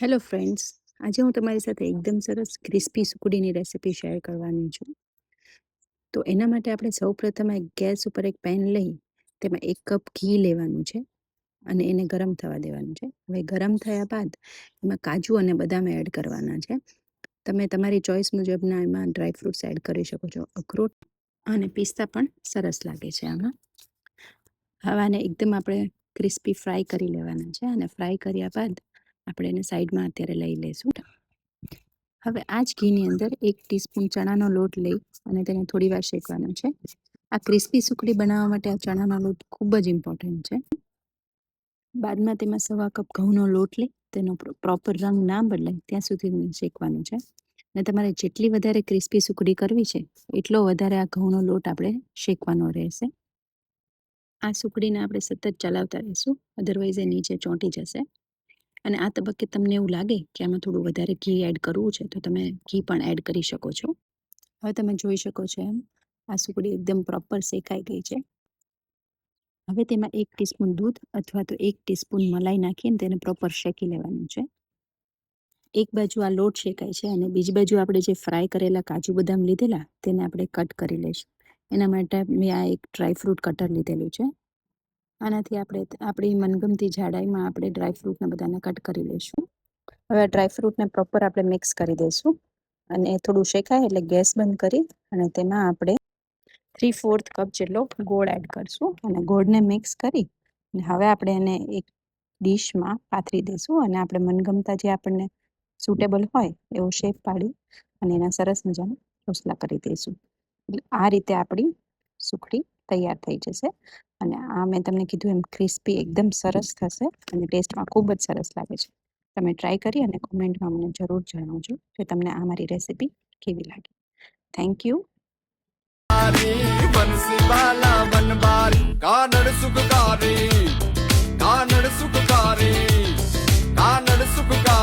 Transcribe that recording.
Hello friends, આજે હું તમારી સાથે એકદમ સરસ ક્રિસ્પી સુકડીની રેસિપી શેર કરવાની છું. તો એના માટે આપણે સૌપ્રથમ એક ગેસ ઉપર એક પેન લઈ તેમાં 1 કપ ઘી લેવાનું છે અને એને ગરમ થવા દેવાનું છે. હવે ગરમ થયા બાદ એમાં કાજુ અને બદામ એડ કરવાના છે. તમે તમારી ચોઈસ મુજબના એમાં ડ્રાય ફ્રૂટ્સ એડ કરી શકો છો. અખરોટ અને પિસ્તા પણ સરસ લાગે છે આમાં. હવે આને એકદમ આપણે ક્રિસ્પી ફ્રાય કરી લેવાના છે અને ફ્રાય કર્યા બાદ આપણે એને સાઈડમાં અત્યારે લઈ લઈશું. હવે આ જ ઘીની અંદર 1 ટીસ્પૂન ચણાનો લોટ લઈ અને તેને થોડી વાર શેકવાનો છે. આ ક્રિસ્પી સુખડી બનાવવા માટે આ ચણાનો લોટ ખૂબ જ ઇમ્પોર્ટન્ટ છે. બાદમાં તેમાં સવા કપ ઘઉંનો લોટ લઈ તેનો પ્રોપર રંગ ના બદલાય ત્યાં સુધી શેકવાનું છે. અને તમારે જેટલી વધારે ક્રિસ્પી સુખડી કરવી છે એટલો વધારે આ ઘઉંનો લોટ આપણે શેકવાનો રહેશે. આ સુખડીને આપણે સતત ચલાવતા રહીશું, અધરવાઇઝ એ નીચે ચોંટી જશે. અને આ તબક્કે તમને એવું લાગે કે આમાં થોડું વધારે ઘી એડ કરવું છે તો તમે ઘી પણ એડ કરી શકો છો. હવે તમે જોઈ શકો છો એમ આ સુખડી એકદમ પ્રોપર શેકાઈ ગઈ છે. હવે તેમાં 1 ટીસ્પૂન દૂધ અથવા તો 1 ટીસ્પૂન મલાઈ નાખીને તેને પ્રોપર શેકી લેવાનું છે. એક બાજુ આ લોટ શેકાય છે અને બીજી બાજુ આપણે જે ફ્રાય કરેલા કાજુ બદામ લીધેલા તેને આપણે કટ કરી લઈશું. એના માટે મેં આ એક ડ્રાયફ્રૂટ કટર લીધેલું છે. આનાથી આપણે આપણી મનગમતી જાડાઈમાં આપણે ડ્રાયફ્રૂટને બધાને કટ કરી લઈશું. હવે ડ્રાયફ્રૂટને પ્રોપર આપણે મિક્સ કરી દઈશું અને થોડું શેકાય એટલે ગેસ બંધ કરી અને તેમાં આપણે 3/4 કપ જેટલો ગોળ એડ કરશું અને ગોળને મિક્સ કરી અને હવે આપણે એને એક ડીશમાં પાથરી દઈશું અને આપણે મનગમતા જે આપણને સુટેબલ હોય એવો શેપ પાડી અને એના સરસ મજાના રોટલા કરી દઈશું. એટલે આ રીતે આપણી સુખડી તૈયાર થઈ જશે અને આ મેં તમને કીધું એમ ક્રિસ્પી એકદમ સરસ થશે અને ટેસ્ટમાં ખૂબ જ સરસ લાગે છે. તમે ટ્રાય કરી અને કોમેન્ટમાં મને જરૂર જણાવજો કે તમને આ મારી રેસિપી કેવી લાગી. Thank you.